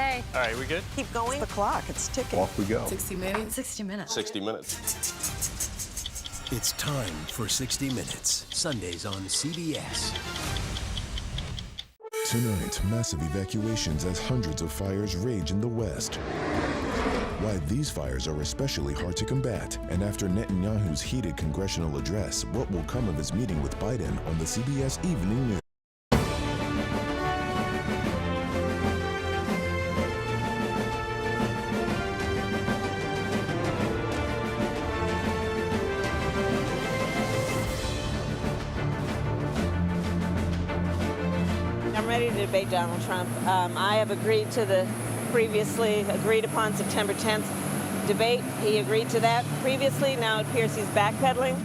Okay. All right, we good? Keep going. The clock, it's ticking. Off we go. 60 minutes. 60 minutes. 60 minutes. It's time for 60 Minutes, Sundays on CBS. Tonight, massive evacuations as hundreds of fires rage in the West. Why these fires are especially hard to combat, and after Netanyahu's heated congressional address, what will come of his meeting with Biden on the CBS Evening News. I'm ready to debate Donald Trump. I have agreed to the previously agreed upon September 10th debate. He agreed to that previously. Now it appears he's backpedaling.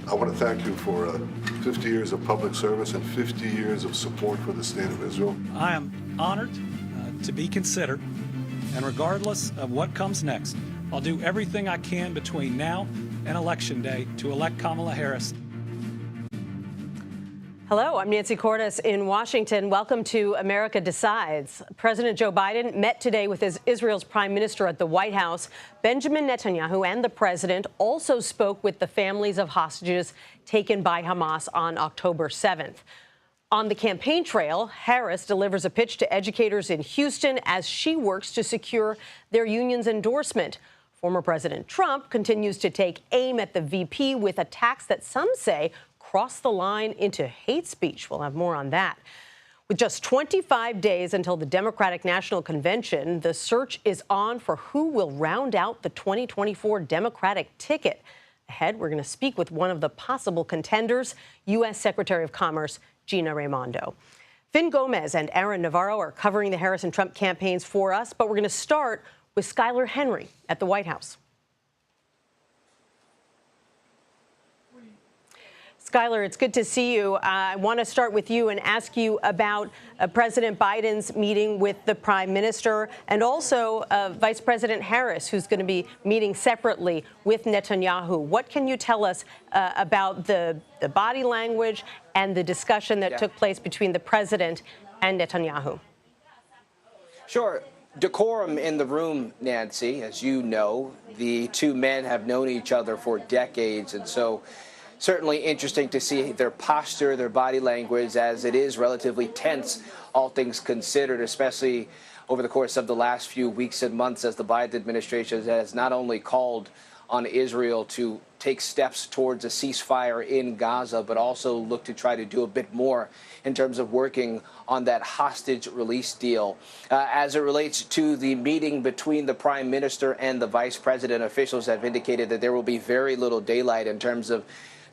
I want to thank you for 50 years of public service and 50 years of support for the state of Israel. I am honored to be considered, and regardless of what comes next, I'll do everything I can between now and Election Day to elect Kamala Harris. Hello, I'm Nancy Cordes in Washington. Welcome to America Decides. President Joe Biden met today with Israel's prime minister at the White House. Benjamin Netanyahu and the president also spoke with the families of hostages taken by Hamas on October 7th. On the campaign trail, Harris delivers a pitch to educators in Houston as she works to secure their union's endorsement. Former President Trump continues to take aim at the VP with attacks that some say cross the line into hate speech. We'll have more on that. With just 25 days until the Democratic National Convention, the search is on for who will round out the 2024 Democratic ticket. Ahead, we're going to speak with one of the possible contenders, U.S. Secretary of Commerce Gina Raimondo. Finn Gomez and Aaron Navarro are covering the Harris and Trump campaigns for us, but we're going to start with Skylar Henry at the White House. Skylar, it's good to see you. I want to start with you and ask you about President Biden's meeting with the prime minister and also Vice President Harris, who's going to be meeting separately with Netanyahu. What can you tell us about the body language and the discussion that took place between the president and Netanyahu? Sure. Decorum in the room, Nancy. As you know, the two men have known each other for decades, and so certainly interesting to see their posture, their body language, as it is relatively tense, all things considered, especially over the course of the last few weeks and months as the Biden administration has not only called on Israel to take steps towards a ceasefire in Gaza, but also look to try to do a bit more in terms of working on that hostage release deal. As it relates to the meeting between the prime minister and the vice president, officials have indicated that there will be very little daylight in terms of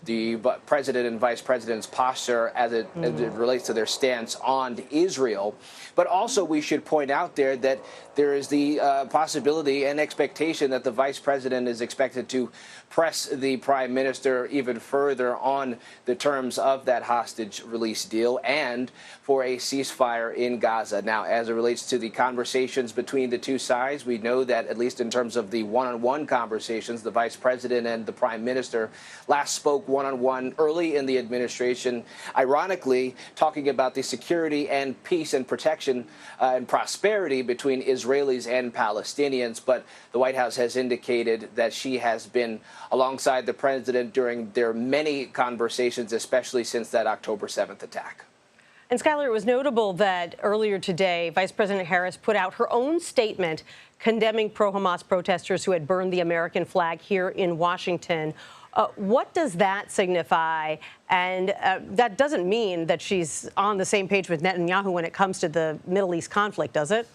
the president and vice president's posture as it relates to their stance on Israel. But also we should point out there that there is the possibility and expectation that the vice president is expected to press the prime minister even further on the terms of that hostage release deal and for a ceasefire in Gaza. Now, as it relates to the conversations between the two sides, we know that at least in terms of the one-on-one conversations, the vice president and the prime minister last spoke one-on-one early in the administration, ironically talking about the security and peace and protection and prosperity between Israelis and Palestinians. But the White House has indicated that she has been alongside the president during their many conversations, especially since that October 7th attack. And Skylar, it was notable that earlier today, Vice President Harris put out her own statement condemning pro-Hamas protesters who had burned the American flag here in Washington. What does that signify? And that doesn't mean that she's on the same page with Netanyahu when it comes to the Middle East conflict, does it?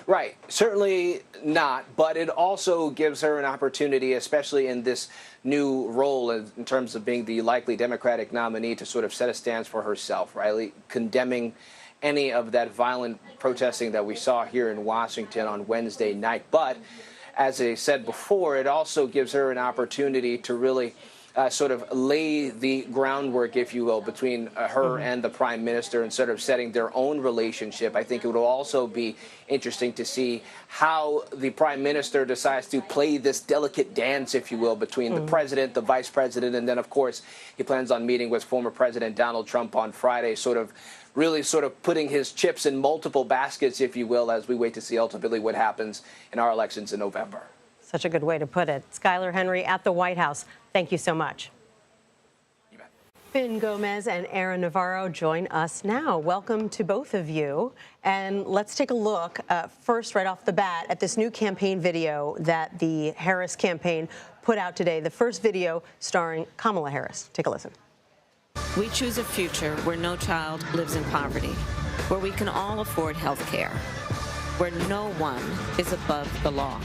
Right. Certainly not. But it also gives her an opportunity, especially in this new role in terms of being the likely Democratic nominee, to sort of set a stance for herself, right? Condemning any of that violent protesting that we saw here in Washington on Wednesday night. But as I said before, it also gives her an opportunity to really sort of lay the groundwork, if you will, between her and the prime minister and sort of setting their own relationship. I think it will also be interesting to see how the prime minister decides to play this delicate dance, if you will, between the president, the vice president, and then, of course, he plans on meeting with former President Donald Trump on Friday, sort of really sort of putting his chips in multiple baskets, if you will, as we wait to see ultimately what happens in our elections in November. Such a good way to put it. Skylar Henry at the White House, thank you so much. Finn Gomez and Aaron Navarro join us now. Welcome to both of you. And let's take a look first, right off the bat, at this new campaign video that the Harris campaign put out today. The first video starring Kamala Harris. Take a listen. We choose a future where no child lives in poverty, where we can all afford health care, where no one is above the law.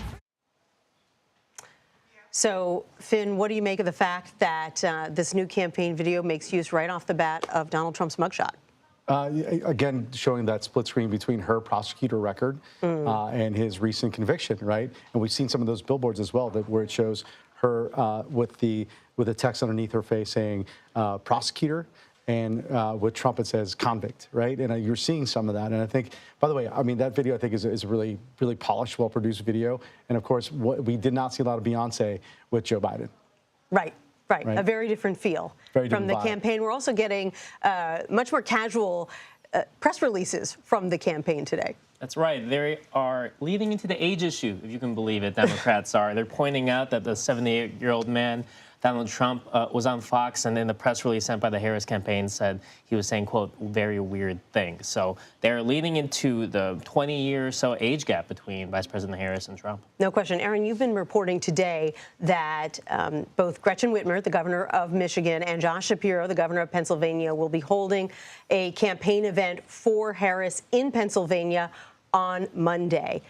So, Finn, what do you make of the fact that this new campaign video makes use right off the bat of Donald Trump's mugshot? Again, showing that split screen between her prosecutor record and his recent conviction, right? And we've seen some of those billboards as well, where it shows her with a text underneath her face saying prosecutor, and with Trump it says convict, right? And you're seeing some of that. And I think, by the way, I mean, that video I think is a really, really polished, well-produced video. And of course, we did not see a lot of Beyonce with Joe Biden. Right. A very different feel from the campaign. We're also getting much more casual press releases from the campaign today. That's right. They are leading into the age issue, if you can believe it, Democrats are. They're pointing out that the 78-year-old man, Donald Trump, was on Fox, and in the press release sent by the Harris campaign said he was saying, quote, very weird things. So they're leading into the 20-year or so age gap between Vice President Harris and Trump. No question. Aaron, you've been reporting today that both Gretchen Whitmer, the governor of Michigan, and Josh Shapiro, the governor of Pennsylvania, will be holding a campaign event for Harris in Pennsylvania on Monday.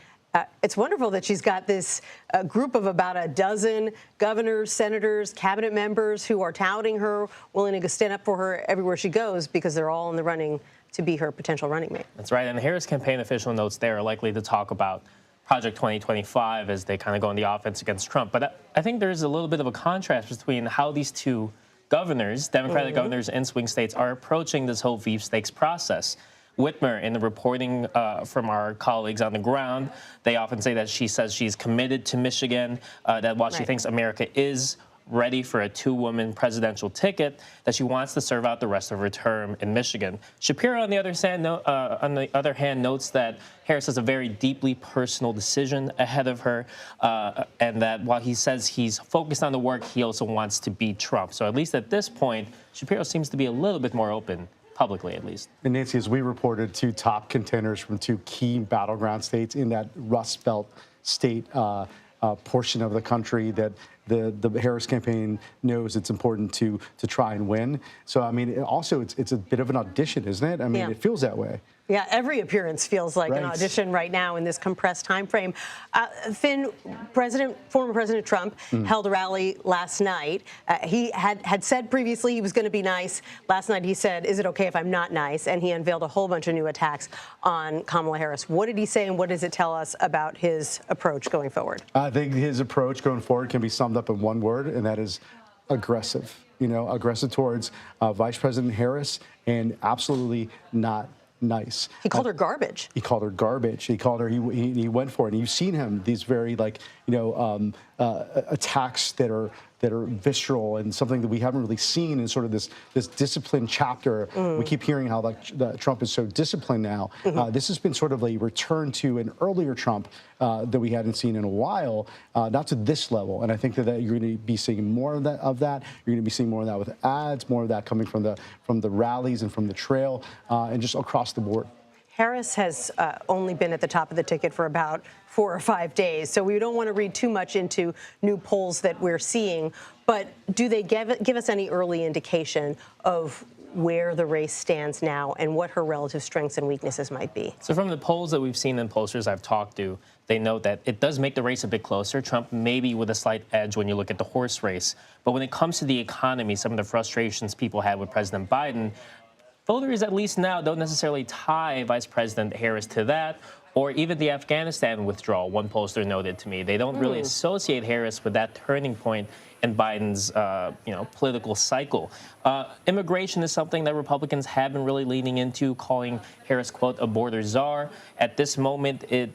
It's wonderful that she's got this group of about a dozen governors, senators, cabinet members who are touting her, willing to stand up for her everywhere she goes, because they're all in the running to be her potential running mate. That's right. And the Harris campaign official notes they are likely to talk about Project 2025 as they kind of go on the offense against Trump. But I think there's a little bit of a contrast between how these two governors, Democratic governors in swing states, are approaching this whole sweepstakes process. Whitmer, in the reporting from our colleagues on the ground, they often say that she says she's committed to Michigan, that while she thinks America is ready for a two-woman presidential ticket, that she wants to serve out the rest of her term in Michigan. Shapiro, on the other hand, notes that Harris has a very deeply personal decision ahead of her, and that while he says he's focused on the work, he also wants to beat Trump. So at least at this point, Shapiro seems to be a little bit more open, publicly at least. And Nancy, as we reported, two top contenders from two key battleground states in that Rust Belt state portion of the country that the Harris campaign knows it's important to try and win. So, I mean, also it's a bit of an audition, isn't it? I mean, it feels that way. Yeah, every appearance feels like an audition right now in this compressed time frame. Finn, former President Trump held a rally last night. He had said previously he was going to be nice. Last night he said, is it okay if I'm not nice? And he unveiled a whole bunch of new attacks on Kamala Harris. What did he say, and what does it tell us about his approach going forward? I think his approach going forward can be summed up in one word, and that is aggressive. You know, aggressive towards Vice President Harris, and absolutely not nice. He called her garbage. He called her garbage. He called her. He went for it. And you've seen him these very attacks that are visceral and something that we haven't really seen in sort of this disciplined chapter. We keep hearing how that Trump is so disciplined now. This has been sort of a return to an earlier Trump that we hadn't seen in a while, not to this level. And I think that you're going to be seeing more of that. You're going to be seeing more of that with ads, more of that coming from the rallies and from the trail, and just across the board. Harris has only been at the top of the ticket for about 4 or 5 days, so we don't want to read too much into new polls that we're seeing. But do they give us any early indication of where the race stands now and what her relative strengths and weaknesses might be? So from the polls that we've seen and pollsters I've talked to, they note that it does make the race a bit closer. Trump maybe with a slight edge when you look at the horse race. But when it comes to the economy, some of the frustrations people had with President Biden, voters, at least now, don't necessarily tie Vice President Harris to that, or even the Afghanistan withdrawal. One pollster noted to me they don't really associate Harris with that turning point in Biden's political cycle. Immigration is something that Republicans have been really leaning into, calling Harris, quote, a border czar. At this moment, it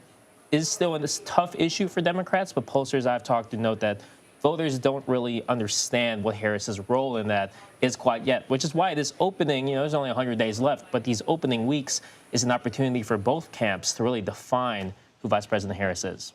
is still a tough issue for Democrats, but pollsters I've talked to note that voters don't really understand what Harris's role in that is quite yet, which is why this opening, there's only 100 days left, but these opening weeks is an opportunity for both camps to really define who Vice President Harris is.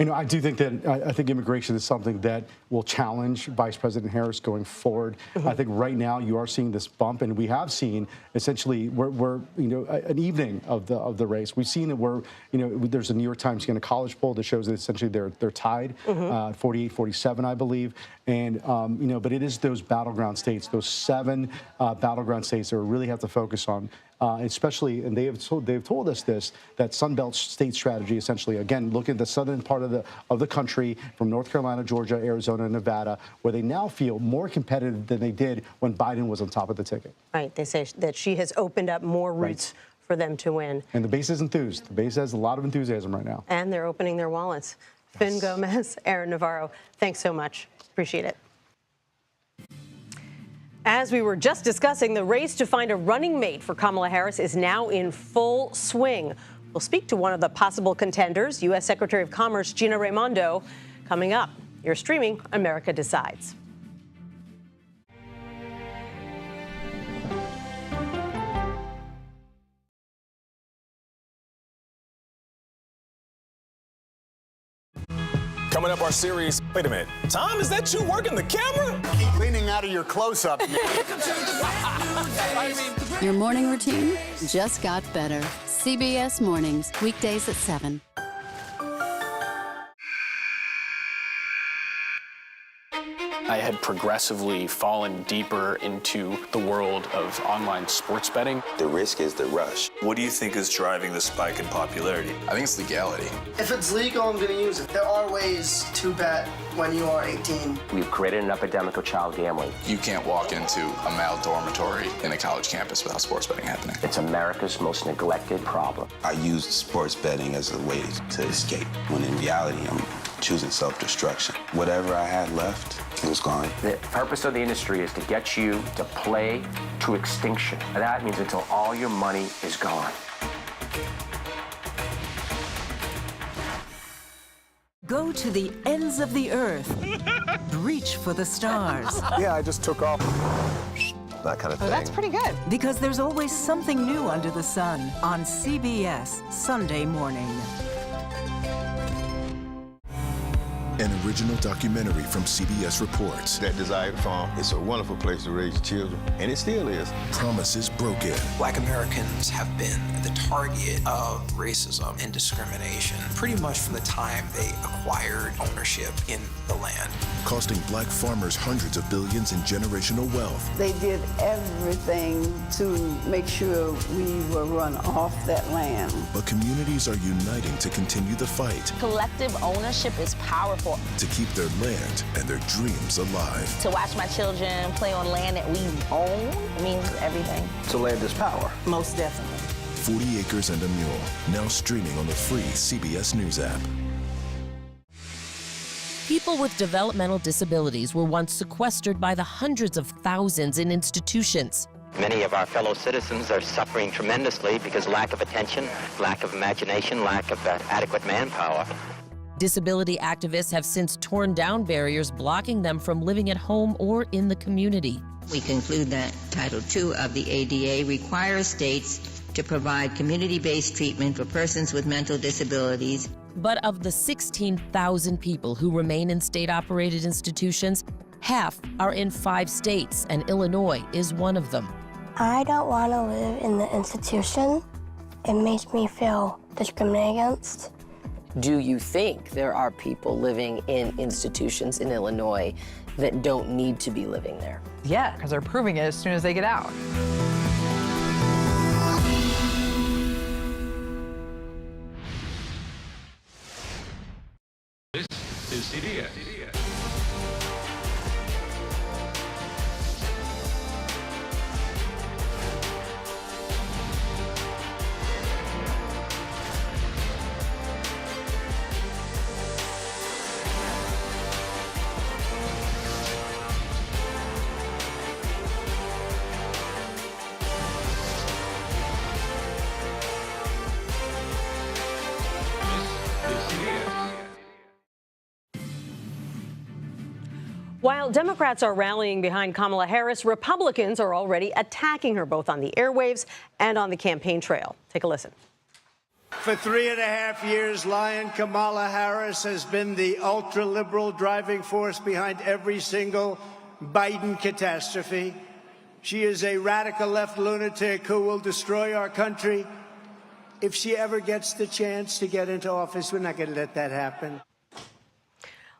I do think that I think immigration is something that will challenge Vice President Harris going forward. I think right now you are seeing this bump, and we have seen essentially we're an evening of the race. We've seen it where there's a New York Times College poll that shows that essentially they're tied, 48-47, I believe, and but it is those battleground states, those 7 battleground states that we really have to focus on. Especially, and they've told us this, that Sunbelt state strategy, essentially, again, look at the southern part of the country, from North Carolina, Georgia, Arizona, and Nevada, where they now feel more competitive than they did when Biden was on top of the ticket. Right. They say that she has opened up more routes for them to win. And the base is enthused. The base has a lot of enthusiasm right now. And they're opening their wallets. Yes. Finn Gomez, Aaron Navarro, thanks so much. Appreciate it. As we were just discussing, the race to find a running mate for Kamala Harris is now in full swing. We'll speak to one of the possible contenders, U.S. Secretary of Commerce Gina Raimondo, coming up. You're streaming America Decides. Coming up, our series. Wait a minute. Tom, is that you working the camera? Keep leaning out of your close-up. Your morning routine just got better. CBS Mornings, weekdays at 7. I had progressively fallen deeper into the world of online sports betting. The risk is the rush. What do you think is driving the spike in popularity? I think it's legality. If it's legal, I'm going to use it. There are ways to bet when you are 18. We've created an epidemic of child gambling. You can't walk into a male dormitory in a college campus without sports betting happening. It's America's most neglected problem. I used sports betting as a way to escape, when in reality, I'm choosing self-destruction. Whatever I had left, it was gone. The purpose of the industry is to get you to play to extinction. And that means until all your money is gone. Go to the ends of the earth. Reach for the stars. Yeah, I just took off. That kind of thing. Oh, that's pretty good. Because there's always something new under the sun on CBS Sunday morning. An original documentary from CBS Reports. That desired farm is a wonderful place to raise children, and it still is. Promises broken. Black Americans have been the target of racism and discrimination pretty much from the time they acquired ownership in the land. Costing black farmers hundreds of billions in generational wealth. They did everything to make sure we were run off that land. But communities are uniting to continue the fight. Collective ownership is powerful. To keep their land and their dreams alive. To watch my children play on land that we own means everything. So land is power. Most definitely. 40 Acres and a Mule, now streaming on the free CBS News app. People with developmental disabilities were once sequestered by the hundreds of thousands in institutions. Many of our fellow citizens are suffering tremendously because lack of attention, lack of imagination, lack of adequate manpower. Disability activists have since torn down barriers blocking them from living at home or in the community. We conclude that Title II of the ADA requires states to provide community-based treatment for persons with mental disabilities. But of the 16,000 people who remain in state-operated institutions, half are in 5 states, and Illinois is one of them. I don't want to live in the institution. It makes me feel discriminated against. Do you think there are people living in institutions in Illinois that don't need to be living there? Yeah, because they're proving it as soon as they get out. This is CBS. While Democrats are rallying behind Kamala Harris, Republicans are already attacking her both on the airwaves and on the campaign trail. Take a listen. For 3.5 years, Lion Kamala Harris has been the ultra-liberal driving force behind every single Biden catastrophe. She is a radical left lunatic who will destroy our country. If she ever gets the chance to get into office, we're not going to let that happen.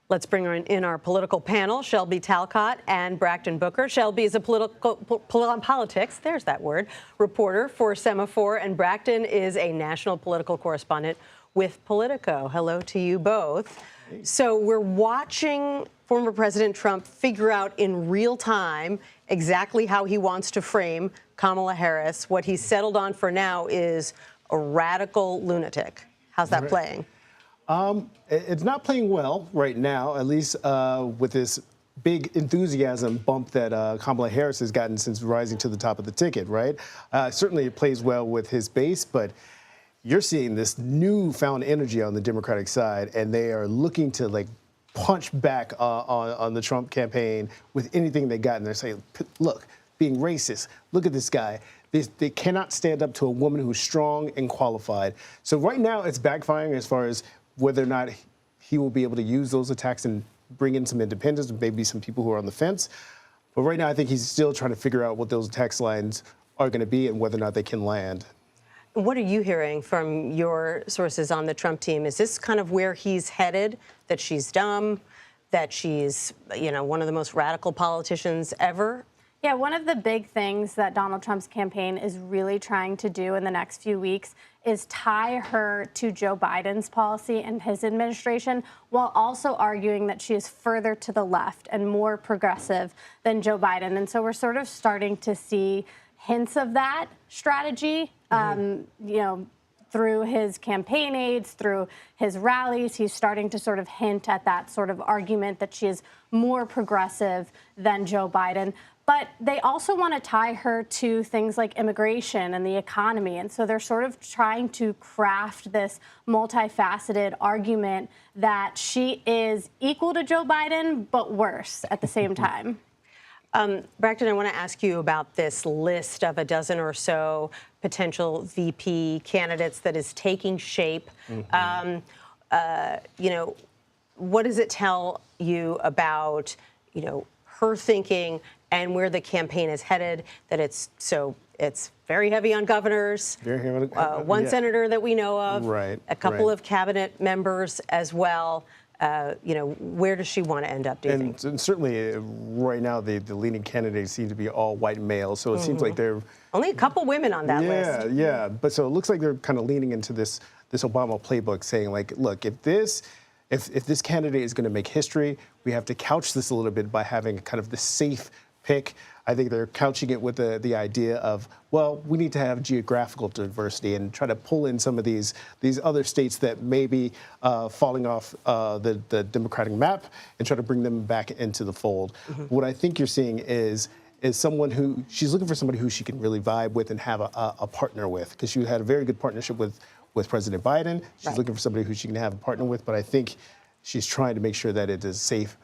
Let's bring in our political panel, Shelby Talcott and Braxton Booker. Shelby is a politics, there's that word, reporter for Semaphore, and Braxton is a national political correspondent with Politico. Hello to you both. So we're watching former President Trump figure out in real time exactly how he wants to frame Kamala Harris. What he's settled on for now is a radical lunatic. How's that playing? It's not playing well right now, at least with this big enthusiasm bump that Kamala Harris has gotten since rising to the top of the ticket, right? Certainly it plays well with his base, but you're seeing this newfound energy on the Democratic side, and they are looking to like punch back on the Trump campaign with anything they got. And they're saying, look, being racist, look at this guy. They cannot stand up to a woman who's strong and qualified. So right now it's backfiring as far as whether or not he will be able to use those attacks and bring in some independents, maybe some people who are on the fence. But right now, I think he's still trying to figure out what those tax lines are going to be and whether or not they can land. What are you hearing from your sources on the Trump team? Is this kind of where he's headed, that she's dumb, that she's, one of the most radical politicians ever? Yeah, one of the big things that Donald Trump's campaign is really trying to do in the next few weeks is tie her to Joe Biden's policy and his administration, while also arguing that she is further to the left and more progressive than Joe Biden. And so we're sort of starting to see hints of that strategy, through his campaign aides, through his rallies. He's starting to sort of hint at that sort of argument that she is more progressive than Joe Biden. But they also want to tie her to things like immigration and the economy. And so they're sort of trying to craft this multifaceted argument that she is equal to Joe Biden, but worse at the same time. Braxton, I want to ask you about this list of a dozen or so potential VP candidates that is taking shape. What does it tell you about, her thinking and where the campaign is headed, that it's very heavy on governors, one senator that we know of, a couple of cabinet members as well. Where does she want to end up, do you think? And certainly right now the leading candidates seem to be all white males, so it seems like they're... Only a couple women on that list. Yeah, but so it looks like they're kind of leaning into this Obama playbook, saying like, look, if this candidate is going to make history, we have to couch this a little bit by having kind of the safe pick. I think they're couching it with the idea of, well, we need to have geographical diversity and try to pull in some of these other states that may be falling off the Democratic map and try to bring them back into the fold. What I think you're seeing is someone who, she's looking for somebody who she can really vibe with and have a partner with, because she had a very good partnership with President Biden. She's looking for somebody who she can have a partner with, but I think she's trying to make sure that it is a safe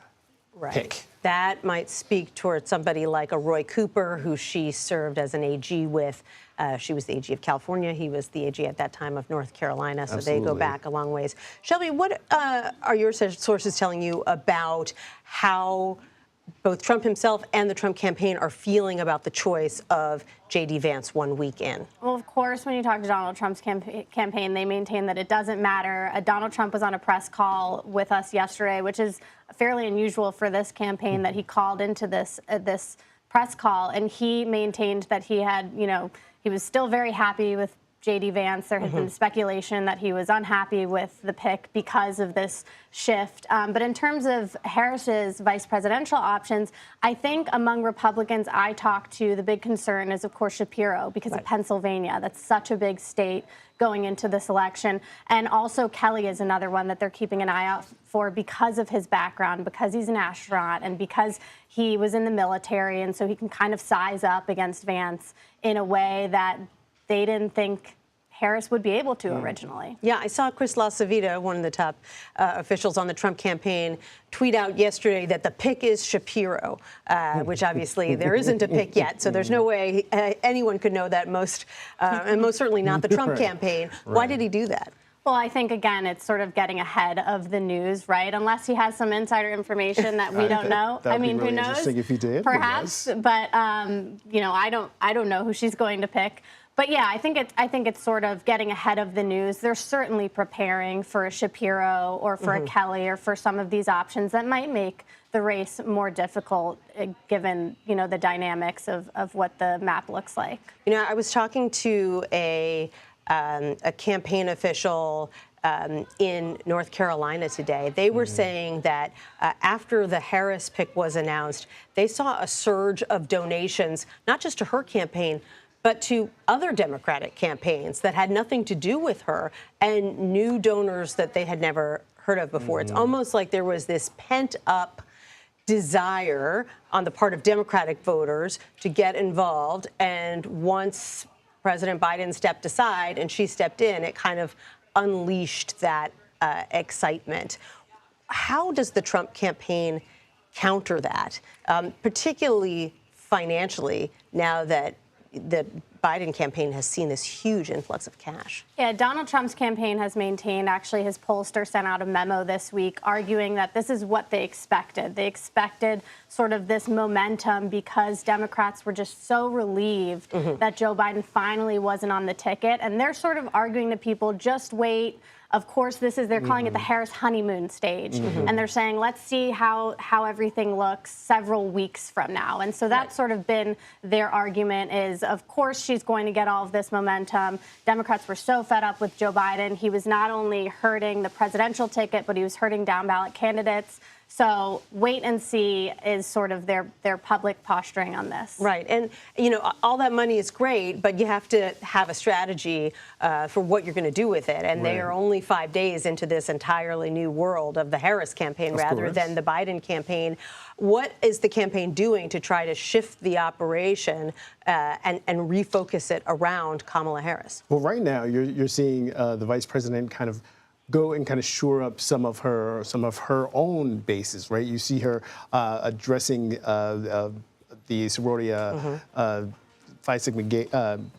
pick. That might speak towards somebody like a Roy Cooper, who she served as an AG with. She was the AG of California. He was the AG at that time of North Carolina, so they go back a long ways. Shelby, what are your sources telling you about how both Trump himself and the Trump campaign are feeling about the choice of J.D. Vance 1 week in? Well, of course, when you talk to Donald Trump's campaign, they maintain that it doesn't matter. Donald Trump was on a press call with us yesterday, which is fairly unusual for this campaign, that he called into this press call, and he maintained that he had, he was still very happy with J.D. Vance. There had been speculation that he was unhappy with the pick because of this shift. But in terms of Harris's vice presidential options, I think among Republicans I talked to, the big concern is, of course, Shapiro, because of Pennsylvania. That's such a big state going into this election. And also Kelly is another one that they're keeping an eye out for because of his background, because he's an astronaut, and because he was in the military. And so he can kind of size up against Vance in a way that they didn't think Harris would be able to originally. Yeah, I saw Chris LaCivita, one of the top officials on the Trump campaign, tweet out yesterday that the pick is Shapiro, which obviously there isn't a pick yet, so there's no way anyone could know that, and most certainly not the Trump campaign. Why did he do that? Well, I think, again, it's sort of getting ahead of the news, right? Unless he has some insider information that we don't know. I mean, really, who knows? Interesting if he did. Perhaps, but you know, I don't know who she's going to pick. But yeah, I think it's sort of getting ahead of the news. They're certainly preparing for a Shapiro or for a Kelly or for some of these options that might make the race more difficult, given, you know, the dynamics of what the map looks like. You know, I was talking to a campaign official in North Carolina today. They were saying that after the Harris pick was announced, they saw a surge of donations, not just to her campaign, but to other Democratic campaigns that had nothing to do with her, and new donors that they had never heard of before. It's almost like there was this pent-up desire on the part of Democratic voters to get involved, and once President Biden stepped aside and she stepped in, it kind of unleashed that excitement. How does the Trump campaign counter that, particularly financially, now that the Biden campaign has seen this huge influx of cash? Yeah, Donald Trump's campaign has maintained, actually his pollster sent out a memo this week arguing that this is what they expected. They expected sort of this momentum because Democrats were just so relieved that Joe Biden finally wasn't on the ticket. And they're sort of arguing to people, just wait. Of course, they're calling it the Harris honeymoon stage. And they're saying, let's see how everything looks several weeks from now. And so that's sort of been their argument is, of course, she's going to get all of this momentum. Democrats were so fed up with Joe Biden. He was not only hurting the presidential ticket, but he was hurting down ballot candidates. So wait and see is sort of their public posturing on this. Right. And, you know, all that money is great, but you have to have a strategy for what you're going to do with it. And they are only 5 days into this entirely new world of the Harris campaign rather than the Biden campaign. What is the campaign doing to try to shift the operation and refocus it around Kamala Harris? Well, right now you're seeing the vice president kind of go and kind of shore up some of her own bases, right? You see her addressing the sorority Phi Sigma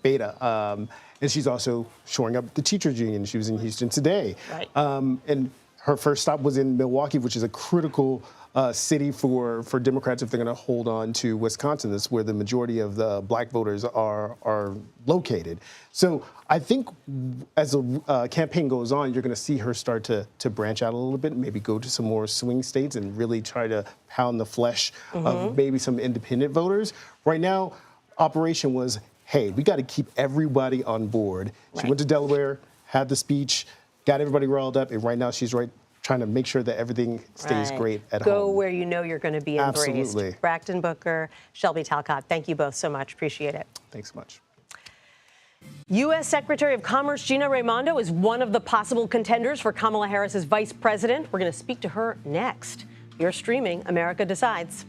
Beta, and she's also shoring up the teachers union. She was in Houston today, and her first stop was in Milwaukee, which is a critical city for Democrats if they're going to hold on to Wisconsin. That's where the majority of the black voters are located. So I think as the campaign goes on, you're going to see her start to branch out a little bit, maybe go to some more swing states and really try to pound the flesh of maybe some independent voters. Right now, operation was, hey, we got to keep everybody on board. She went to Delaware, had the speech, got everybody riled up, and right now she's trying to make sure that everything stays great at home. Go where you know you're going to be embraced. Absolutely. Braxton Booker, Shelby Talcott, thank you both so much. Appreciate it. Thanks so much. U.S. Secretary of Commerce Gina Raimondo is one of the possible contenders for Kamala Harris's vice president. We're going to speak to her next. You're streaming America Decides.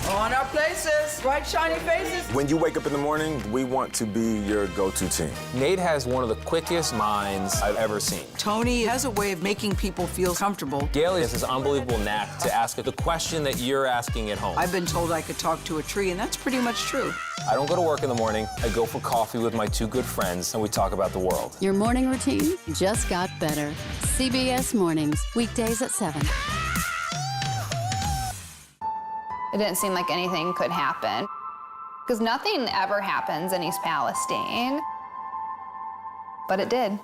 On our places, bright, shiny faces. When you wake up in the morning, we want to be your go-to team. Nate has one of the quickest minds I've ever seen. Tony has a way of making people feel comfortable. Gail has this unbelievable knack to ask the question that you're asking at home. I've been told I could talk to a tree, and that's pretty much true. I don't go to work in the morning. I go for coffee with my two good friends, and we talk about the world. Your morning routine just got better. CBS Mornings, weekdays at 7. It didn't seem like anything could happen, because nothing ever happens in East Palestine, but it did.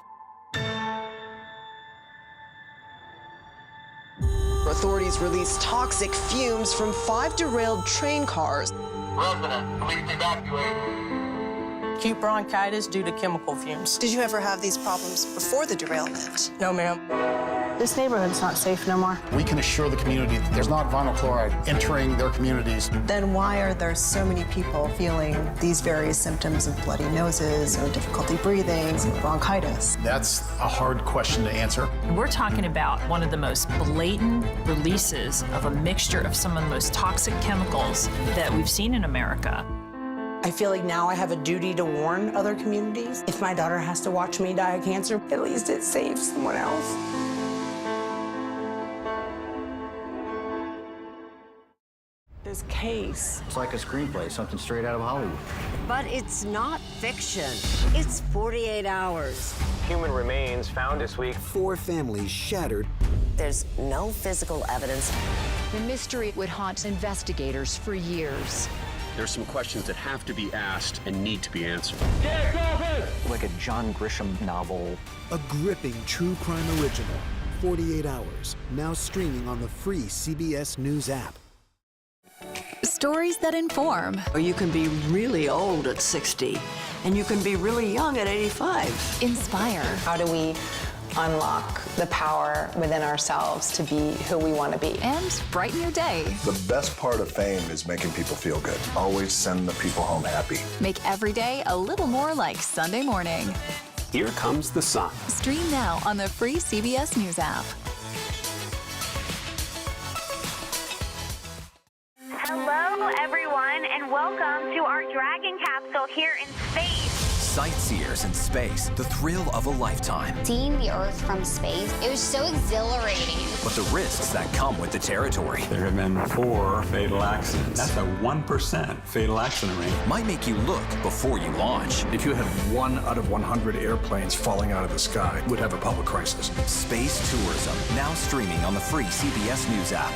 Authorities released toxic fumes from 5 derailed train cars. Resident, please evacuate. Acute bronchitis due to chemical fumes. Did you ever have these problems before the derailment? No, ma'am. This neighborhood's not safe no more. We can assure the community that there's not vinyl chloride entering their communities. Then why are there so many people feeling these various symptoms of bloody noses or difficulty breathing, bronchitis? That's a hard question to answer. We're talking about one of the most blatant releases of a mixture of some of the most toxic chemicals that we've seen in America. I feel like now I have a duty to warn other communities. If my daughter has to watch me die of cancer, at least it saves someone else. This case. It's like a screenplay, something straight out of Hollywood. But it's not fiction. It's 48 hours. Human remains found this week. 4 families shattered. There's no physical evidence. The mystery would haunt investigators for years. There's some questions that have to be asked and need to be answered. Like a John Grisham novel. A gripping true crime original. 48 hours. Now streaming on the free CBS News app. Stories that inform. You can be really old at 60, and you can be really young at 85. Inspire. How do we unlock the power within ourselves to be who we want to be? And brighten your day. The best part of fame is making people feel good. Always send the people home happy. Make every day a little more like Sunday morning. Here comes the sun. Stream now on the free CBS News app. Hello, everyone, and welcome to our Dragon capsule here in space. Sightseers in space, the thrill of a lifetime. Seeing the Earth from space, it was so exhilarating. But the risks that come with the territory. There have been 4 fatal accidents. That's a 1% fatal accident rate. Might make you look before you launch. If you had 1 out of 100 airplanes falling out of the sky, we'd have a public crisis. Space tourism, now streaming on the free CBS News app.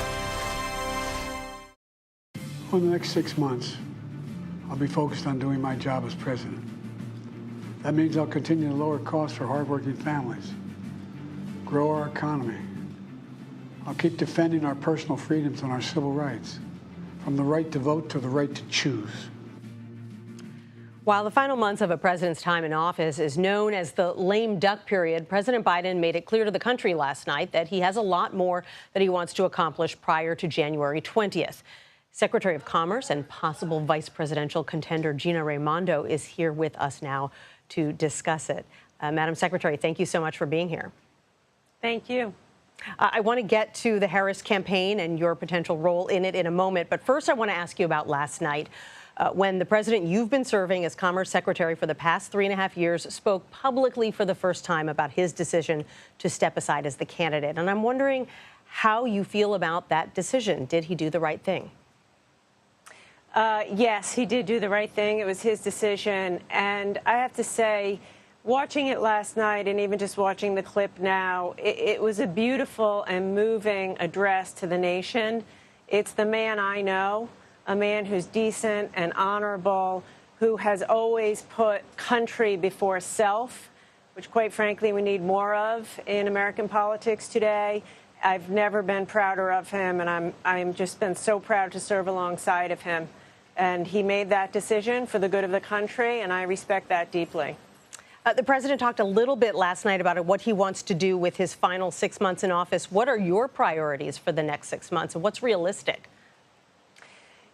For the next 6 months, I'll be focused on doing my job as president. That means I'll continue to lower costs for hardworking families, grow our economy. I'll keep defending our personal freedoms and our civil rights, from the right to vote to the right to choose. While the final months of a president's time in office is known as the lame duck period, President Biden made it clear to the country last night that he has a lot more that he wants to accomplish prior to January 20th. Secretary of Commerce and possible vice presidential contender Gina Raimondo is here with us now to discuss it. Madam Secretary, thank you so much for being here. Thank you. I want to get to the Harris campaign and your potential role in it in a moment. But first, I want to ask you about last night when the president you've been serving as Commerce Secretary for the past 3.5 years spoke publicly for the first time about his decision to step aside as the candidate. And I'm wondering how you feel about that decision. Did he do the right thing? Yes, he did do the right thing. It was his decision. And I have to say, watching it last night and even just watching the clip now, it was a beautiful and moving address to the nation. It's the man I know, a man who's decent and honorable, who has always put country before self, which, quite frankly, we need more of in American politics today. I've never been prouder of him, and I'm just been so proud to serve alongside of him. And he made that decision for the good of the country, and I respect that deeply. The president talked a little bit last night about what he wants to do with his final 6 months in office. What are your priorities for the next 6 months, and what's realistic?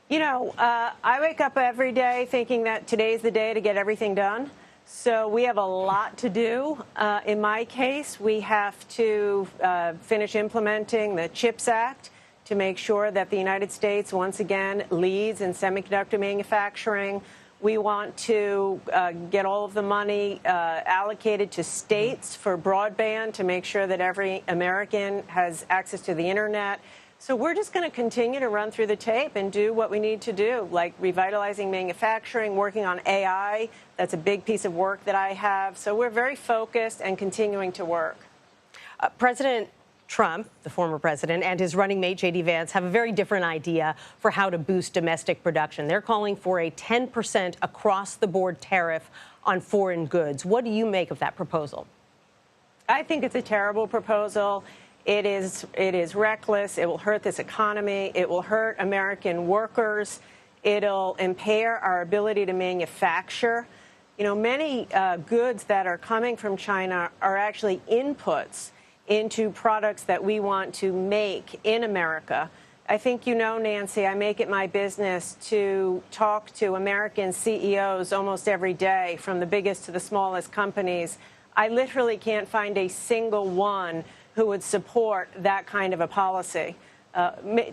You know, I wake up every day thinking that today's the day to get everything done. So we have a lot to do. In my case, we have to finish implementing the CHIPS Act to make sure that the United States once again leads in semiconductor manufacturing. We want to get all of the money allocated to states for broadband to make sure that every American has access to the internet. So we're just going to continue to run through the tape and do what we need to do, like revitalizing manufacturing, working on AI. That's a big piece of work that I have. So we're very focused and continuing to work. President Trump, the former president, and his running mate, J.D. Vance, have a very different idea for how to boost domestic production. They're calling for a 10% across-the-board tariff on foreign goods. What do you make of that proposal? I think it's a terrible proposal. It is reckless. It will hurt this economy. It will hurt American workers. It'll impair our ability to manufacture. You know, many goods that are coming from China are actually inputs into products that we want to make in America. I think you know, Nancy, I make it my business to talk to American CEOs almost every day, from the biggest to the smallest companies. I literally can't find a single one who would support that kind of a policy.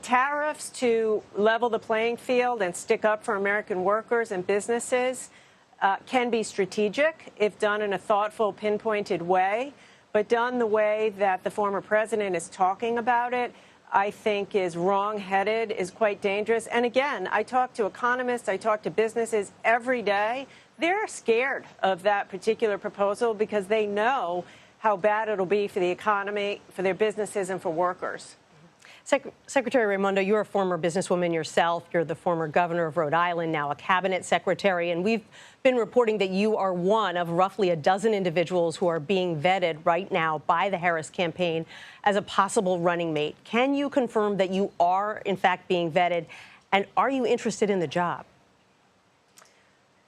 Tariffs to level the playing field and stick up for American workers and businesses can be strategic if done in a thoughtful, pinpointed way, but done the way that the former president is talking about it, I think is wrong-headed, is quite dangerous. And again, I talk to economists, I talk to businesses every day. They're scared of that particular proposal because they know how bad it'll be for the economy, for their businesses, and for workers. Secretary Raimondo, you're a former businesswoman yourself. You're the former governor of Rhode Island, now a cabinet secretary. And we've been reporting that you are one of roughly a dozen individuals who are being vetted right now by the Harris campaign as a possible running mate. Can you confirm that you are, in fact, being vetted? And are you interested in the job?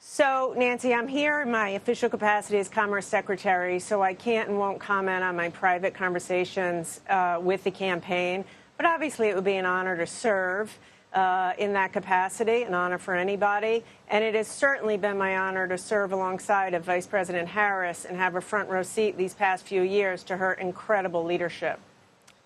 So, Nancy, I'm here in my official capacity as Commerce Secretary, so I can't and won't comment on my private conversations with the campaign. But obviously, it would be an honor to serve in that capacity, an honor for anybody. And it has certainly been my honor to serve alongside of Vice President Harris and have a front row seat these past few years to her incredible leadership.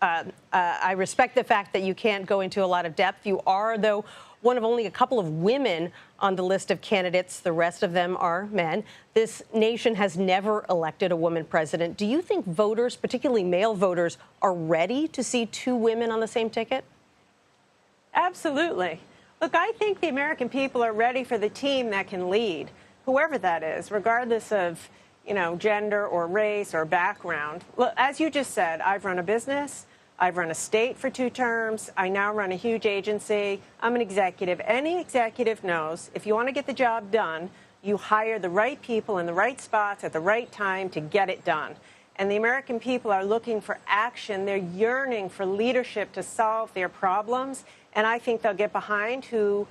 I respect the fact that you can't go into a lot of depth. You are, though, one of only a couple of women on the list of candidates. The rest of them are men. This nation has never elected a woman president. Do you think voters, particularly male voters, are ready to see two women on the same ticket? Absolutely. Look, I think the American people are ready for the team that can lead, whoever that is, regardless of, gender or race or background. Look, as you just said, I've run a business. I've run a state for 2 terms. I now run a huge agency. I'm an executive. Any executive knows if you want to get the job done, you hire the right people in the right spots at the right time to get it done. And the American people are looking for action. They're yearning for leadership to solve their problems. And I think they'll get behind who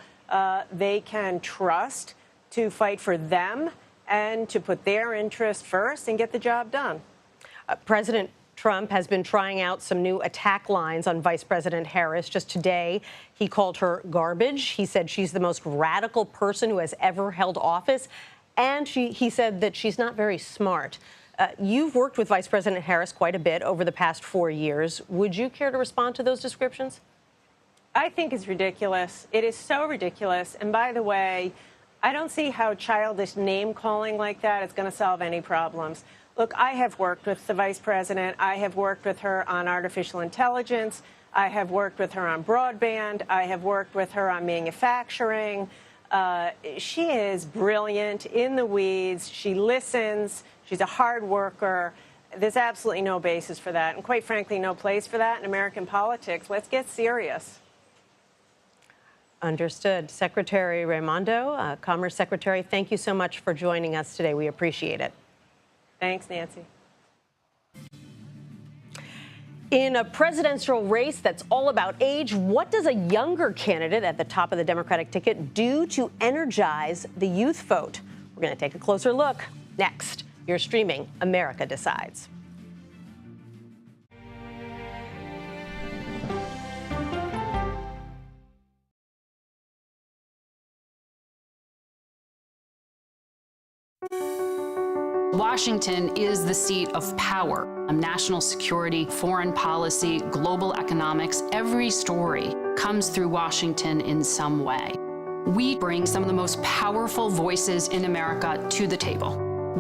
they can trust to fight for them and to put their interests first and get the job done. President Trump has been trying out some new attack lines on Vice President Harris. Just today, he called her garbage. He said she's the most radical person who has ever held office. And he said that she's not very smart. You've worked with Vice President Harris quite a bit over the past 4 years. Would you care to respond to those descriptions? I think it's ridiculous. It is so ridiculous. And by the way, I don't see how childish name-calling like that is going to solve any problems. Look, I have worked with the vice president. I have worked with her on artificial intelligence. I have worked with her on broadband. I have worked with her on manufacturing. She is brilliant, in the weeds. She listens. She's a hard worker. There's absolutely no basis for that, and quite frankly, no place for that in American politics. Let's get serious. Understood. Secretary Raimondo, Commerce Secretary, thank you so much for joining us today. We appreciate it. Thanks, Nancy. In a presidential race that's all about age, what does a younger candidate at the top of the Democratic ticket do to energize the youth vote? We're going to take a closer look next. You're streaming America Decides. Washington is the seat of power. National security, foreign policy, global economics, every story comes through Washington in some way. We bring some of the most powerful voices in America to the table.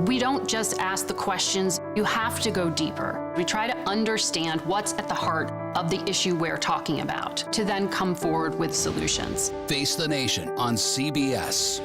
We don't just ask the questions, you have to go deeper. We try to understand what's at the heart of the issue we're talking about, to then come forward with solutions. Face the Nation on CBS.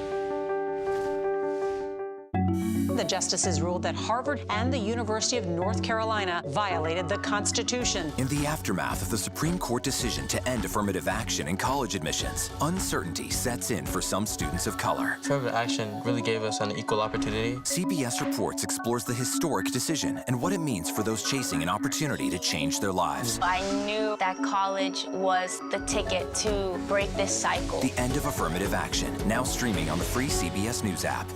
The justices ruled that Harvard and the University of North Carolina violated the Constitution. In the aftermath of the Supreme Court decision to end affirmative action in college admissions, uncertainty sets in for some students of color. Affirmative action really gave us an equal opportunity. CBS Reports explores the historic decision and what it means for those chasing an opportunity to change their lives. I knew that college was the ticket to break this cycle. The end of affirmative action, now streaming on the free CBS News app.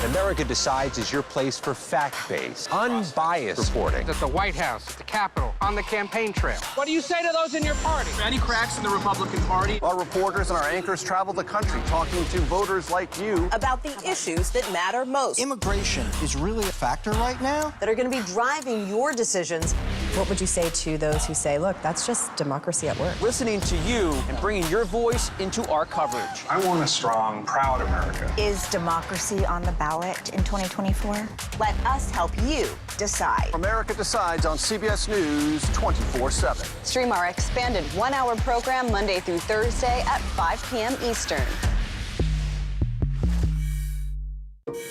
America Decides is your place for fact-based, unbiased reporting. At the White House, at the Capitol, on the campaign trail. What do you say to those in your party? Any cracks in the Republican Party? Our reporters and our anchors travel the country talking to voters like you about the issues that matter most. Immigration is really a factor right now that are going to be driving your decisions. What would you say to those who say, look, that's just democracy at work? Listening to you and bringing your voice into our coverage. I want a strong, proud America. Is democracy on the ballot in 2024? Let us help you decide. America Decides on CBS News 24/7. Stream our expanded one-hour program Monday through Thursday at 5 p.m. Eastern.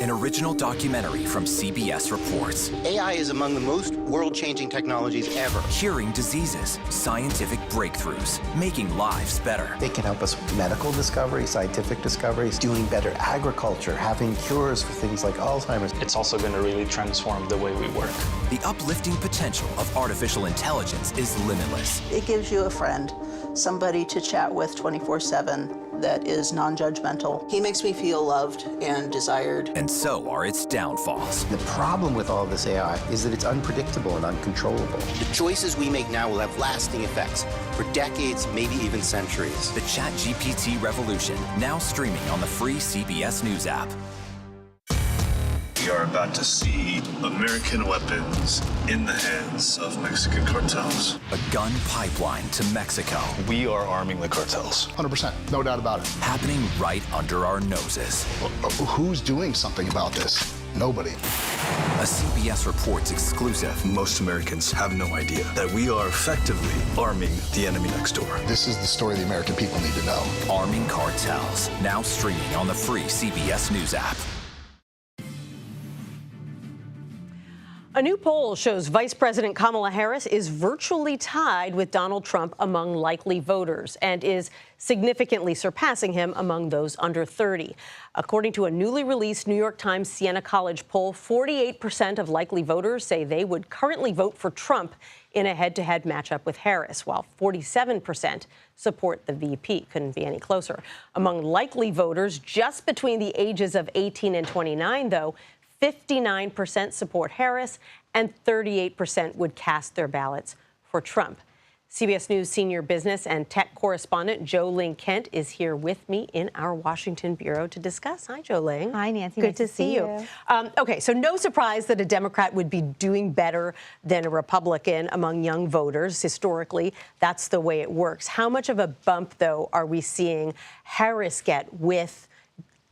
An original documentary from CBS reports. AI is among the most world-changing technologies ever. Curing diseases, scientific breakthroughs, making lives better. They can help us with medical discoveries, scientific discoveries, doing better agriculture, having cures for things like Alzheimer's. It's also going to really transform the way we work. The uplifting potential of artificial intelligence is limitless. It gives you a friend, somebody to chat with 24/7 that is non-judgmental. He makes me feel loved and desired. And so are its downfalls. The problem with all this AI is that it's unpredictable and uncontrollable. The choices we make now will have lasting effects for decades, maybe even centuries. The ChatGPT revolution, now streaming on the free CBS News app. We are about to see American weapons in the hands of Mexican cartels. A gun pipeline to Mexico. We are arming the cartels. 100%, no doubt about it. Happening right under our noses. Who's doing something about this? Nobody. A CBS Reports exclusive. Most Americans have no idea that we are effectively arming the enemy next door. This is the story the American people need to know. Arming cartels, now streaming on the free CBS News app. A new poll shows Vice President Kamala Harris is virtually tied with Donald Trump among likely voters and is significantly surpassing him among those under 30. According to a newly released New York Times Siena College poll, 48% of likely voters say they would currently vote for Trump in a head-to-head matchup with Harris, while 47% support the VP. Couldn't be any closer. Among likely voters just between the ages of 18 and 29, though, 59% support Harris and 38% would cast their ballots for Trump. CBS News senior business and tech correspondent Jo Ling Kent is here with me in our Washington bureau to discuss. Hi, Jo Ling. Hi, Nancy. Good nice to see you. Okay, so no surprise that a Democrat would be doing better than a Republican among young voters. Historically, that's the way it works. How much of a bump, though, are we seeing Harris get with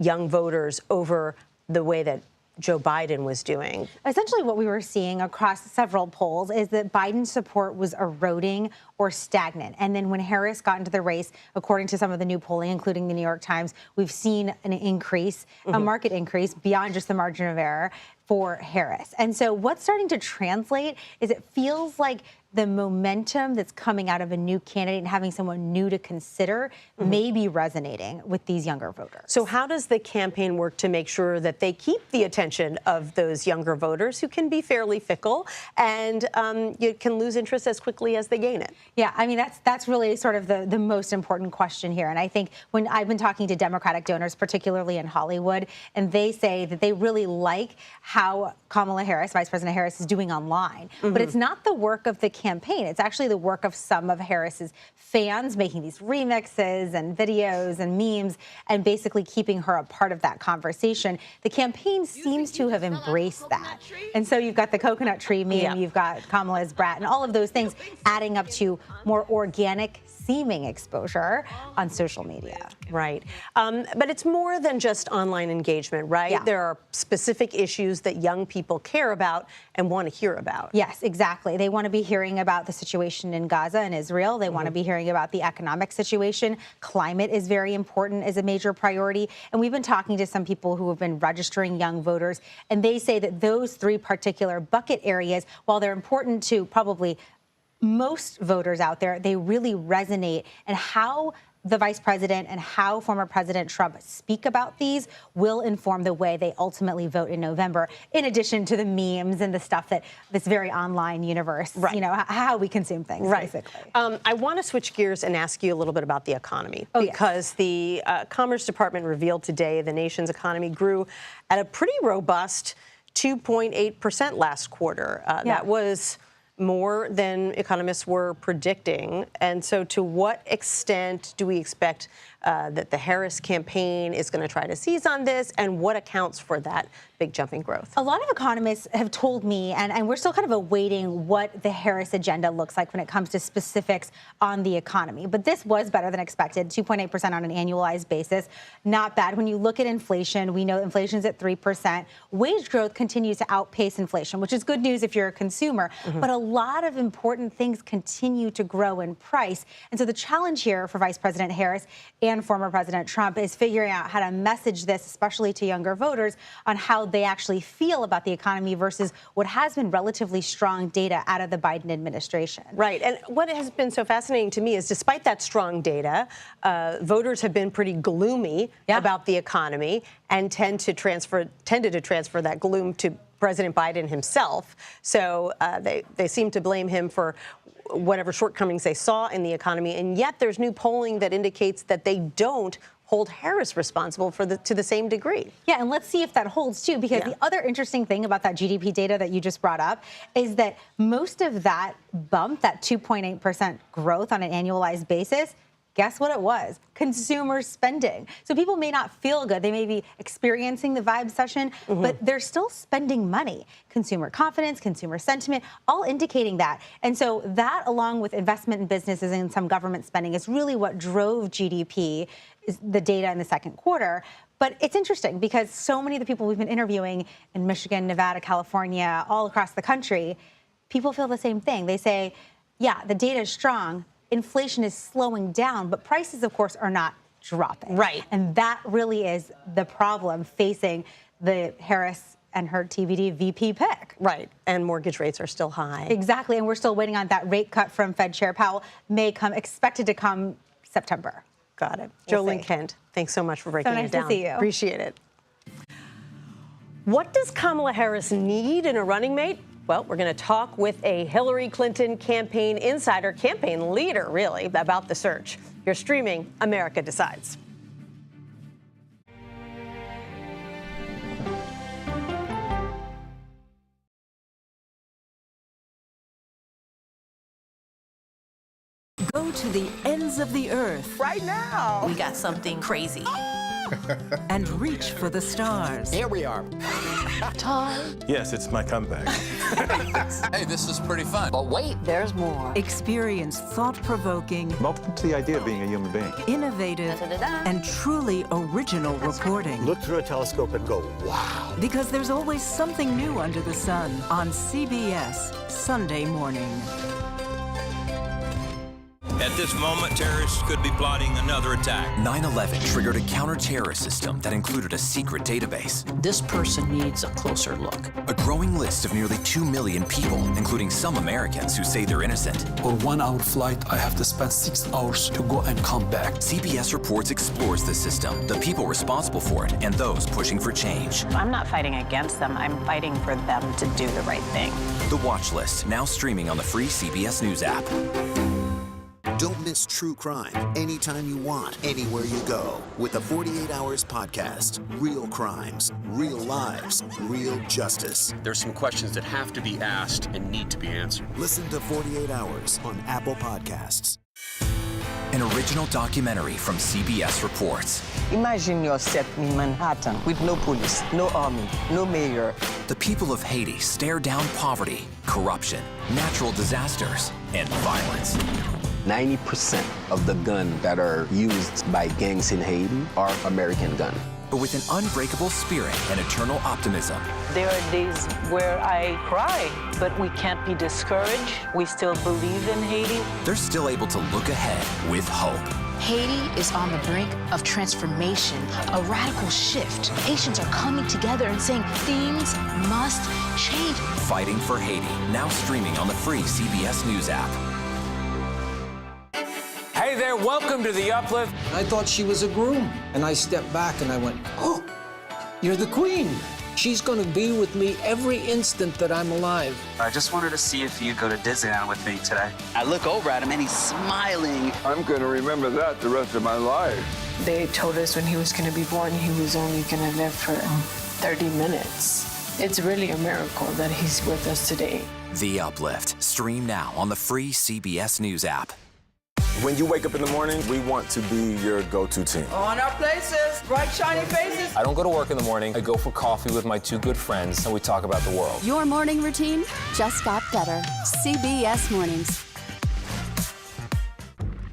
young voters over the way that Joe Biden was doing? Essentially what we were seeing across several polls is that Biden's support was eroding or stagnant. And then when Harris got into the race, according to some of the new polling, including the New York Times, we've seen an increase, a market increase beyond just the margin of error for Harris. And so what's starting to translate is it feels like the momentum that's coming out of a new candidate and having someone new to consider may be resonating with these younger voters. So how does the campaign work to make sure that they keep the attention of those younger voters who can be fairly fickle and you can lose interest as quickly as they gain it? Yeah, I mean, that's really sort of the most important question here. And I think when I've been talking to Democratic donors, particularly in Hollywood, and they say that they really like how Kamala Harris, Vice President Harris, is doing online. But it's not the work of the campaign. It's actually the work of some of Harris's fans making these remixes and videos and memes and basically keeping her a part of that conversation. The campaign seems to have embraced that. And so you've got the coconut tree meme, you've got Kamala's brat, and all of those things adding up to more organic seeming exposure on social media. Right. But it's more than just online engagement, right? Yeah. There are specific issues that young people care about and want to hear about. Yes, exactly. They want to be hearing about the situation in Gaza and Israel. They want to be hearing about the economic situation. Climate is very important as a major priority. And we've been talking to some people who have been registering young voters, and they say that those three particular bucket areas, while they're important to probably most voters out there, they really resonate, and how the vice president and how former President Trump speak about these will inform the way they ultimately vote in November, in addition to the memes and the stuff that this very online universe, you know, how we consume things, basically. I want to switch gears and ask you a little bit about the economy, because the Commerce Department revealed today the nation's economy grew at a pretty robust 2.8% last quarter. That was more than economists were predicting. And so to what extent do we expect that the Harris campaign is going to try to seize on this, and what accounts for that big jump in growth? A lot of economists have told me, and we're still kind of awaiting what the Harris agenda looks like when it comes to specifics on the economy. But this was better than expected, 2.8% on an annualized basis. Not bad. When you look at inflation, we know inflation's at 3%. Wage growth continues to outpace inflation, which is good news if you're a consumer. But a lot of important things continue to grow in price. And so the challenge here for Vice President Harris and former President Trump is figuring out how to message this, especially to younger voters, on how they actually feel about the economy versus what has been relatively strong data out of the Biden administration. Right. And what has been so fascinating to me is, despite that strong data, voters have been pretty gloomy about the economy and tended to transfer that gloom to President Biden himself. So they seem to blame him for whatever shortcomings they saw in the economy. And yet there's new polling that indicates that they don't hold Harris responsible for to the same degree. Yeah, and let's see if that holds too, because the other interesting thing about that GDP data that you just brought up is that most of that bump, that 2.8% growth on an annualized basis, guess what it was? Consumer spending. So people may not feel good. They may be experiencing the vibe session, but they're still spending money. Consumer confidence, consumer sentiment, all indicating that. And so that, along with investment in businesses and some government spending, is really what drove GDP, is the data in the second quarter. But it's interesting because so many of the people we've been interviewing in Michigan, Nevada, California, all across the country, people feel the same thing. They say, yeah, the data is strong, inflation is slowing down, but prices, of course, are not dropping. Right. And that really is the problem facing the Harris and her TBD VP pick. Right. And mortgage rates are still high. Exactly. And we're still waiting on that rate cut from Fed Chair Powell, expected to come September. Got it. Jolene Kent, thanks so much for breaking it down. So nice to see you. Appreciate it. What does Kamala Harris need in a running mate? Well, we're going to talk with a Hillary Clinton campaign insider, campaign leader, really, about the search. You're streaming America Decides. Go to the ends of the earth. Right now. We got something crazy. And reach for the stars. Here we are. Time. Yes, it's my comeback. Hey, this is pretty fun. But wait, there's more. Experience thought-provoking. I'm open to the idea of being a human being. Innovative and truly original reporting. Look through a telescope and go, wow. Because there's always something new under the sun on CBS Sunday morning. At this moment, terrorists could be plotting another attack. 9/11 triggered a counter-terrorist system that included a secret database. This person needs a closer look. A growing list of nearly 2 million people, including some Americans who say they're innocent. On 1 hour flight, I have to spend 6 hours to go and come back. CBS Reports explores the system, the people responsible for it, and those pushing for change. I'm not fighting against them. I'm fighting for them to do the right thing. The Watch List, now streaming on the free CBS News app. Don't miss true crime anytime you want, anywhere you go. With the 48 Hours podcast. Real crimes, real lives, real justice. There's some questions that have to be asked and need to be answered. Listen to 48 Hours on Apple Podcasts. An original documentary from CBS Reports. Imagine yourself in Manhattan with no police, no army, no mayor. The people of Haiti stare down poverty, corruption, natural disasters, and violence. 90% of the guns that are used by gangs in Haiti are American guns. But with an unbreakable spirit and eternal optimism. There are days where I cry, but we can't be discouraged. We still believe in Haiti. They're still able to look ahead with hope. Haiti is on the brink of transformation, a radical shift. Haitians are coming together and saying things must change. Fighting for Haiti, now streaming on the free CBS News app. Hey there, welcome to The Uplift. I thought she was a groom, and I stepped back and I went, oh, you're the queen. She's going to be with me every instant that I'm alive. I just wanted to see if you'd go to Disneyland with me today. I look over at him and he's smiling. I'm going to remember that the rest of my life. They told us when he was going to be born, he was only going to live for 30 minutes. It's really a miracle that he's with us today. The Uplift. Stream now on the free CBS News app. When you wake up in the morning, we want to be your go-to team. On our places, bright, shiny faces. I don't go to work in the morning. I go for coffee with my two good friends, and we talk about the world. Your morning routine just got better. CBS Mornings.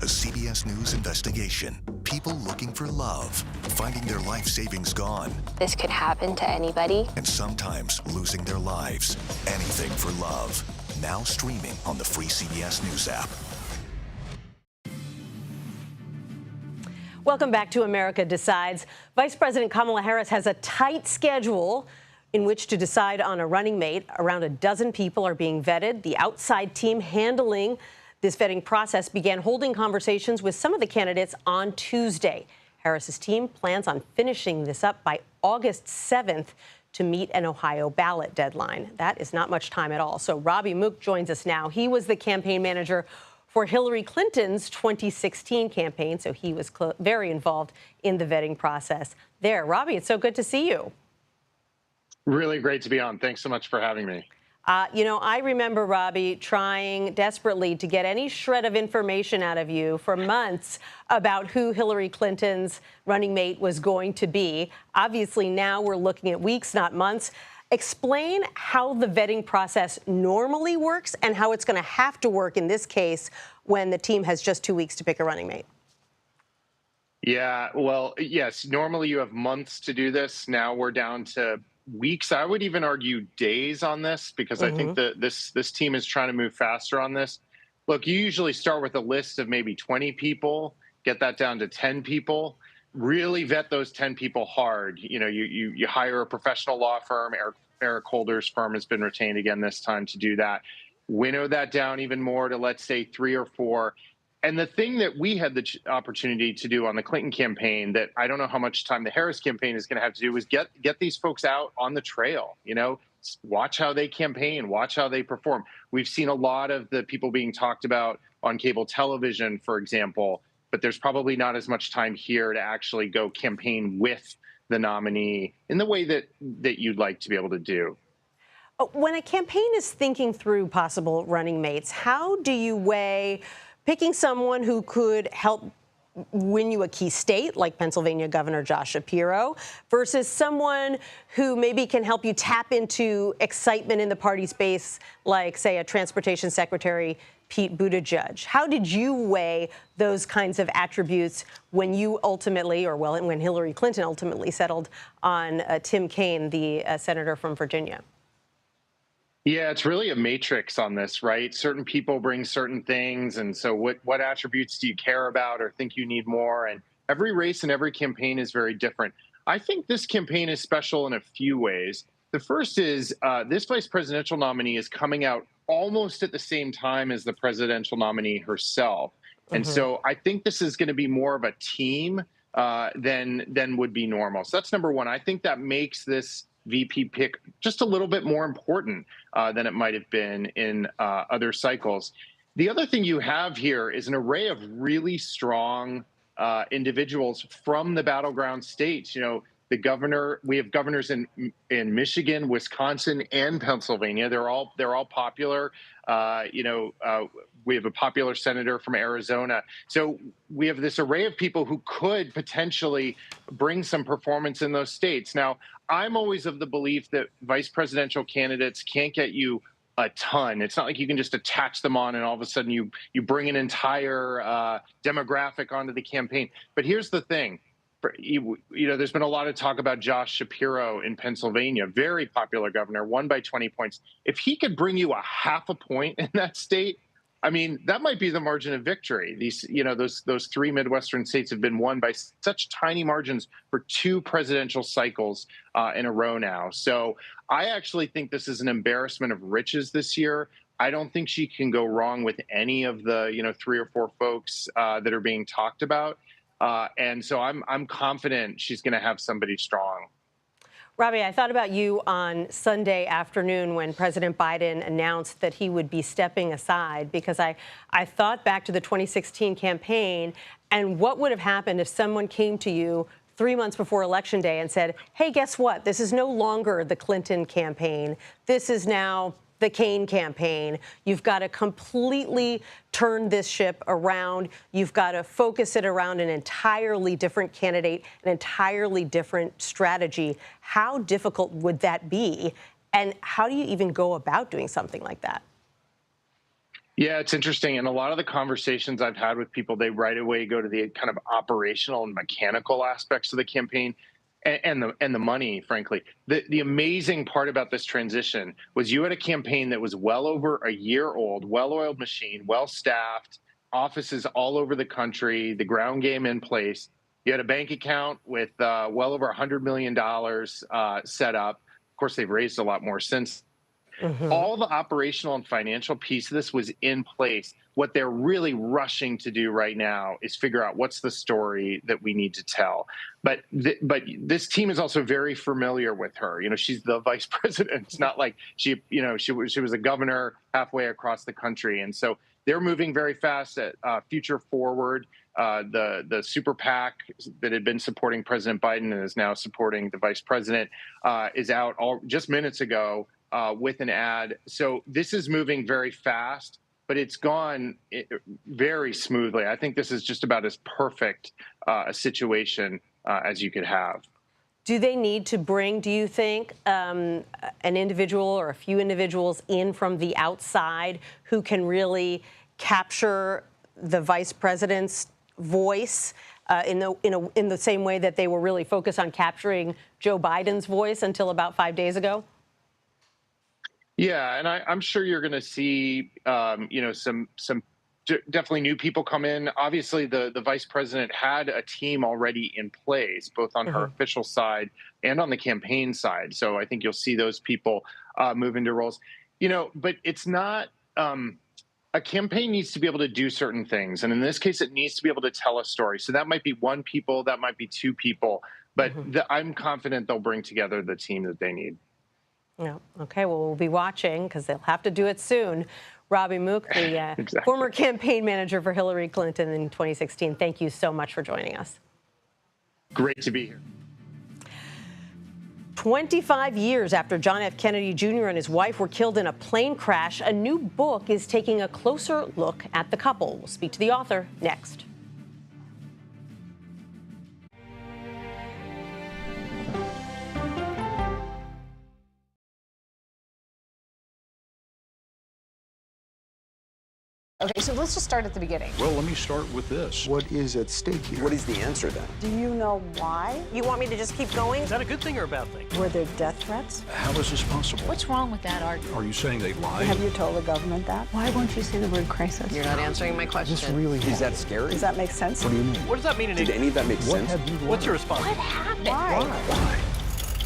A CBS News investigation. People looking for love, finding their life savings gone. This could happen to anybody. And sometimes losing their lives. Anything for love. Now streaming on the free CBS News app. Welcome back to America Decides. Vice President Kamala Harris has a tight schedule in which to decide on a running mate. Around a dozen people are being vetted. The outside team handling this vetting process began holding conversations with some of the candidates on Tuesday. Harris's team plans on finishing this up by August 7th to meet an Ohio ballot deadline. That is not much time at all. So Robbie Mook joins us now. He was the campaign manager for Hillary Clinton's 2016 campaign, so he was very involved in the vetting process there. Robbie, it's so good to see you. Really great to be on. Thanks so much for having me. You know, I remember, Robbie, trying desperately to get any shred of information out of you for months about who Hillary Clinton's running mate was going to be. Obviously, now we're looking at weeks, not months. Explain how the vetting process normally works and how it's going to have to work in this case when the team has just 2 weeks to pick a running mate. Yeah, well, yes, normally you have months to do this. Now we're down to weeks. I would even argue days on this because I think that this team is trying to move faster on this. Look, you usually start with a list of maybe 20 people, get that down to 10 people. Really vet those 10 people hard. You know, you hire a professional law firm. Eric Holder's firm has been retained again this time to do that. Winnow that down even more to, let's say, 3 or 4. And the thing that we had the opportunity to do on the Clinton campaign that I don't know how much time the Harris campaign is going to have to do is get these folks out on the trail, you know, watch how they campaign, watch how they perform. We've seen a lot of the people being talked about on cable television, for example, but there's probably not as much time here to actually go campaign with the nominee in the way that you'd like to be able to do. When a campaign is thinking through possible running mates, how do you weigh picking someone who could help win you a key state, like Pennsylvania Governor Josh Shapiro, versus someone who maybe can help you tap into excitement in the party's base, like, say, a transportation secretary, Pete Buttigieg? How did you weigh those kinds of attributes when you ultimately, or well, when Hillary Clinton ultimately settled on Tim Kaine, the senator from Virginia? Yeah, it's really a matrix on this, right? Certain people bring certain things. And so what attributes do you care about or think you need more? And every race and every campaign is very different. I think this campaign is special in a few ways. The first is this vice presidential nominee is coming out almost at the same time as the presidential nominee herself. And so I think this is going to be more of a team than would be normal. So that's number one. I think that makes this VP pick just a little bit more important than it might have been in other cycles. The other thing you have here is an array of really strong individuals from the battleground states. You know, we have governors in Michigan, Wisconsin, and Pennsylvania. They're all popular. We have a popular senator from Arizona. So we have this array of people who could potentially bring some performance in those states. Now, I'm always of the belief that vice presidential candidates can't get you a ton. It's not like you can just attach them on and all of a sudden you bring an entire demographic onto the campaign. But here's the thing. There's been a lot of talk about Josh Shapiro in Pennsylvania, very popular governor, won by 20 points. If he could bring you a half a point in that state, I mean, that might be the margin of victory. Those 3 Midwestern states have been won by such tiny margins for 2 presidential cycles in a row now. So I actually think this is an embarrassment of riches this year I don't think she can go wrong with any of the 3 or 4 folks that are being talked about. And so I'm confident she's going to have somebody strong. Robbie, I thought about you on Sunday afternoon when President Biden announced that he would be stepping aside, because I thought back to the 2016 campaign and what would have happened if someone came to you 3 months before Election Day and said, hey, guess what? This is no longer the Clinton campaign. This is now the Kaine campaign. You've got to completely turn this ship around. You've got to focus it around an entirely different candidate, an entirely different strategy. How difficult would that be? And how do you even go about doing something like that? Yeah, it's interesting. And a lot of the conversations I've had with people, they right away go to the kind of operational and mechanical aspects of the campaign. And the money, frankly. The amazing part about this transition was you had a campaign that was well over a year old, well-oiled machine, well-staffed, offices all over the country, the ground game in place. You had a bank account with well over $100 million set up. Of course, they've raised a lot more since. All the operational and financial piece of this was in place. What they're really rushing to do right now is figure out what's the story that we need to tell. But this team is also very familiar with her. She's the vice president. It's not like she was a governor halfway across the country. And so they're moving very fast at Future Forward. The super PAC that had been supporting President Biden and is now supporting the vice president is out just minutes ago with an ad. So this is moving very fast, but it's gone very smoothly. I think this is just about as perfect a situation as you could have. Do they need to bring, do you think, an individual or a few individuals in from the outside who can really capture the vice president's voice in the same way that they were really focused on capturing Joe Biden's voice until about 5 days ago? Yeah, and I'm sure you're going to see, some definitely new people come in. Obviously, the vice president had a team already in place, both on her official side and on the campaign side. So I think you'll see those people move into roles. But it's not. A campaign needs to be able to do certain things, and in this case, it needs to be able to tell a story. So that might be 1 people, that might be 2 people, but I'm confident they'll bring together the team that they need. Yeah. Okay. Well, we'll be watching because they'll have to do it soon. Robbie Mook, the Exactly. former campaign manager for Hillary Clinton in 2016. Thank you so much for joining us. Great to be here. 25 years after John F. Kennedy Jr. and his wife were killed in a plane crash, a new book is taking a closer look at the couple. We'll speak to the author next. Okay, so let's just start at the beginning. Well, let me start with this. What is at stake here? What is the answer then? Do you know why? You want me to just keep going? Is that a good thing or a bad thing? Were there death threats? How is this possible? What's wrong with that argument? Are you saying they lied? Have you told the government that? Why won't you say the word crisis? You're not answering my question. This really is that scary? Does that make sense? What do you mean? What does that mean? Did any of that make sense? What's your response? What happened? Why?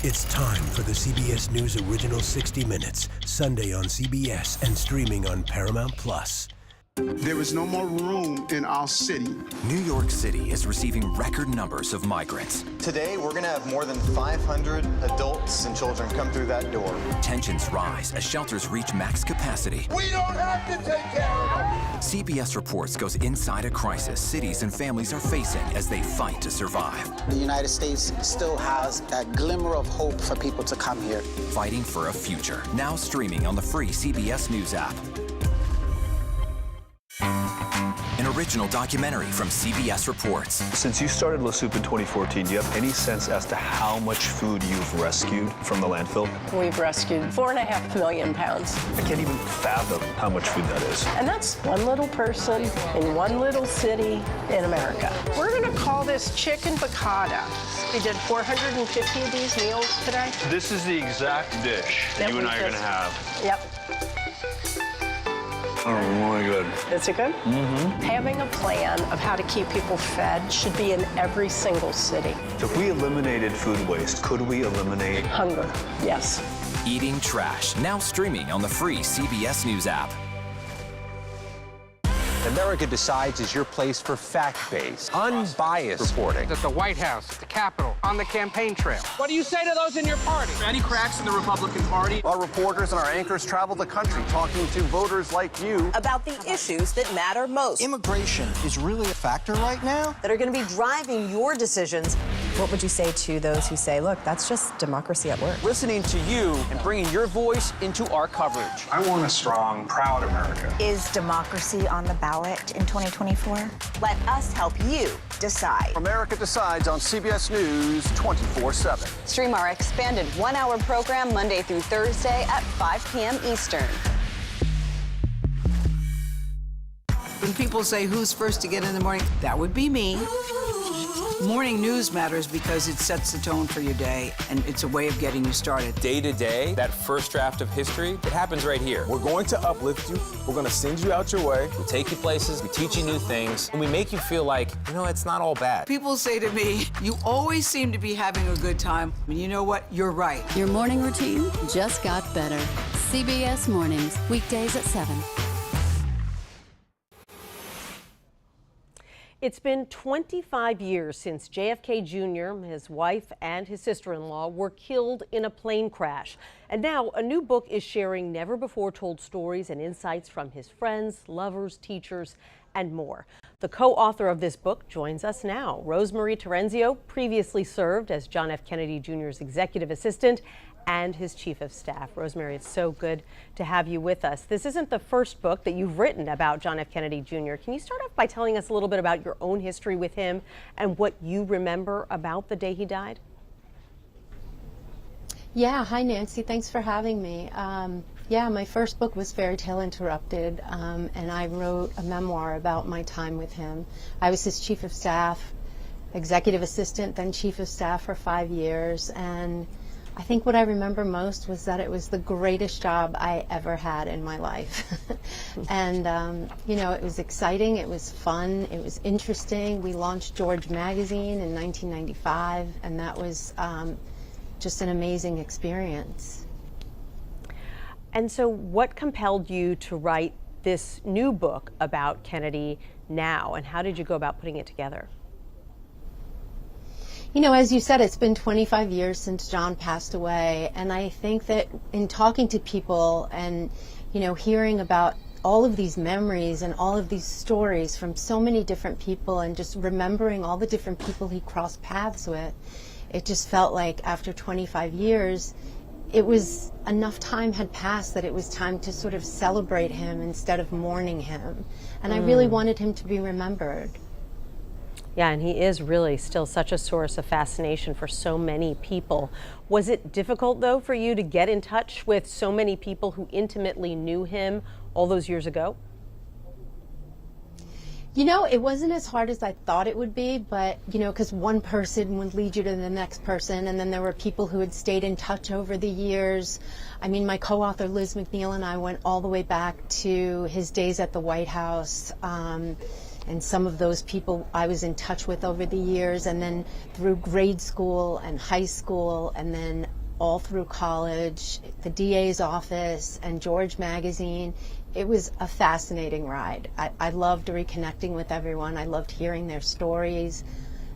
It's time for the CBS News Original 60 Minutes, Sunday on CBS and streaming on Paramount+. There is no more room in our city. New York City is receiving record numbers of migrants. Today, we're going to have more than 500 adults and children come through that door. Tensions rise as shelters reach max capacity. We don't have to take care of them. CBS Reports goes inside a crisis cities and families are facing as they fight to survive. The United States still has that glimmer of hope for people to come here. Fighting for a future. Now streaming on the free CBS News app. An original documentary from CBS Reports. Since you started La Soup in 2014, do you have any sense as to how much food you've rescued from the landfill? We've rescued 4.5 million pounds. I can't even fathom how much food that is. And that's one little person in one little city in America. We're going to call this chicken piccata. We did 450 of these meals today. This is the exact dish that you and I are going to have. Yep. Oh my God. Is it good? Mm-hmm. Having a plan of how to keep people fed should be in every single city. If we eliminated food waste, could we eliminate hunger? Yes. Eating Trash, now streaming on the free CBS News app. America Decides is your place for fact-based, unbiased reporting. At the White House, at the Capitol, on the campaign trail. What do you say to those in your party? Any cracks in the Republican Party? Our reporters and our anchors travel the country talking to voters like you about the issues that matter most. Immigration is really a factor right now that are going to be driving your decisions. What would you say to those who say, look, that's just democracy at work? Listening to you and bringing your voice into our coverage. I want a strong, proud America. Is democracy on the ballot in 2024? Let us help you decide. America Decides on CBS News 24/7. Stream our expanded one-hour program Monday through Thursday at 5 p.m. Eastern. When people say who's first to get in the morning, that would be me. Morning news matters because it sets the tone for your day, and it's a way of getting you started. Day to day, that first draft of history, it happens right here. We're going to uplift you. We're going to send you out your way. We take you places, we teach you new things, and we make you feel like, you know, it's not all bad. People say to me, you always seem to be having a good time. And you know what? You're right. Your morning routine just got better. CBS Mornings, weekdays at 7. It's been 25 years since JFK Jr., his wife, and his sister-in-law were killed in a plane crash. And now a new book is sharing never-before-told stories and insights from his friends, lovers, teachers, and more. The co-author of this book joins us now. Rosemarie Terenzio previously served as John F. Kennedy Jr.'s executive assistant and his chief of staff. Rosemarie, it's so good to have you with us. This isn't the first book that you've written about John F. Kennedy Jr. Can you start off by telling us a little bit about your own history with him and what you remember about the day he died? Yeah, hi Nancy, thanks for having me. Yeah, my first book was Fairy Tale Interrupted, and I wrote a memoir about my time with him. I was his chief of staff, executive assistant, then chief of staff for 5 years, and I think what I remember most was that it was the greatest job I ever had in my life. And, you know, it was exciting, it was fun, it was interesting. We launched George magazine in 1995, and that was just an amazing experience. And so what compelled you to write this new book about Kennedy now, and how did you go about putting it together? You know, as you said, it's been 25 years since John passed away, and I think that in talking to people and, you know, hearing about all of these memories and all of these stories from so many different people and just remembering all the different people he crossed paths with, it just felt like after 25 years, it was enough time had passed that it was time to sort of celebrate him instead of mourning him. And I really wanted him to be remembered. Yeah, and he is really still such a source of fascination for so many people. Was it difficult, though, for you to get in touch with so many people who intimately knew him all those years ago? You know, it wasn't as hard as I thought it would be, but, you know, because one person would lead you to the next person, and then there were people who had stayed in touch over the years. I mean, my co-author Liz McNeil and I went all the way back to his days at the White House. And some of those people I was in touch with over the years, and then through grade school and high school, and then all through college, the DA's office, and George magazine. It was a fascinating ride. I loved reconnecting with everyone. I loved hearing their stories.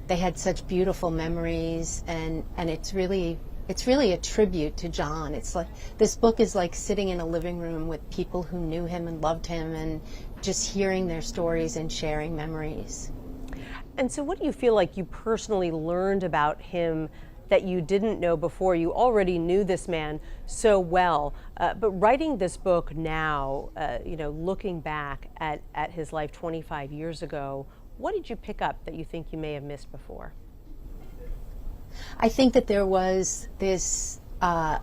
They had such beautiful memories, and it's really a tribute to John. It's like, this book is like sitting in a living room with people who knew him and loved him, and just hearing their stories and sharing memories. And so what do you feel like you personally learned about him that you didn't know before? You already knew this man so well, but writing this book now, you know, looking back at his life 25 years ago, what did you pick up that you think you may have missed before? I think that there was this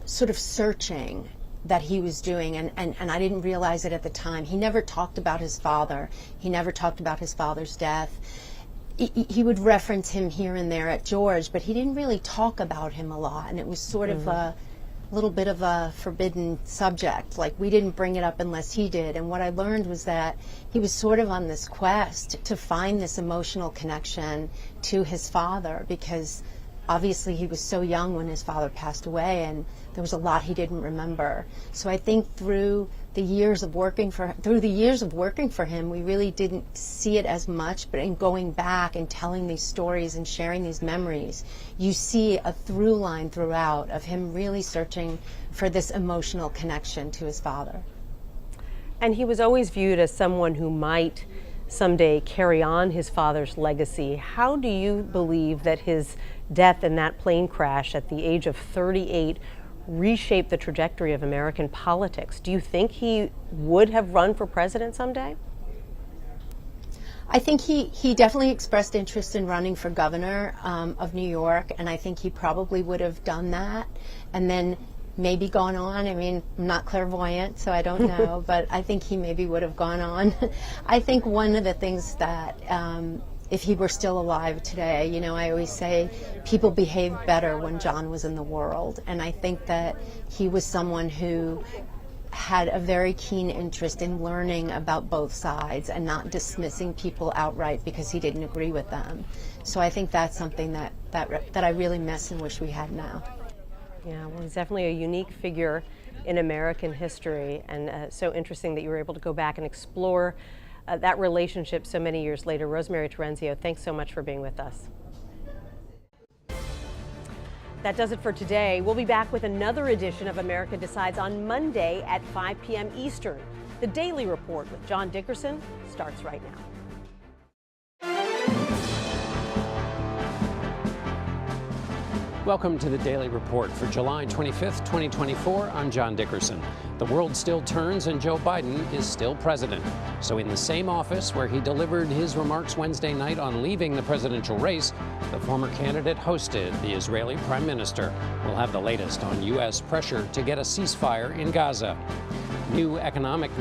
sort of searching that he was doing, and I didn't realize it at the time. He never talked about his father. He never talked about his father's death. He would reference him here and there at George, but he didn't really talk about him a lot, and it was sort of little bit of a forbidden subject. Like, we didn't bring it up unless he did. And what I learned was that he was sort of on this quest to find this emotional connection to his father, because obviously he was so young when his father passed away, and there was a lot he didn't remember. So I think through the years of working for him, we really didn't see it as much, but in going back and telling these stories and sharing these memories, you see a through line throughout of him really searching for this emotional connection to his father. And he was always viewed as someone who might someday carry on his father's legacy. How do you believe that his death in that plane crash at the age of 38 reshaped the trajectory of American politics? Do you think he would have run for president someday? I think he definitely expressed interest in running for governor of New York, and I think he probably would have done that and then maybe gone on. I mean, I'm not clairvoyant, so I don't know, but I think he maybe would have gone on. I think one of the things that if he were still alive today, you know, I always say people behaved better when John was in the world. And I think that he was someone who had a very keen interest in learning about both sides and not dismissing people outright because he didn't agree with them. So I think that's something that I really miss and wish we had now. Yeah, well, he's definitely a unique figure in American history, and so interesting that you were able to go back and explore that relationship so many years later. Rosemary Terenzio, thanks so much for being with us. That does it for today. We'll be back with another edition of America Decides on Monday at 5 p.m. Eastern. The Daily Report with John Dickerson starts right now. Welcome to the Daily Report for July 25th, 2024. I'm John Dickerson. The world still turns and Joe Biden is still president. So in the same office where he delivered his remarks Wednesday night on leaving the presidential race, the former candidate hosted the Israeli prime minister. We'll have the latest on U.S. pressure to get a ceasefire in Gaza. New economic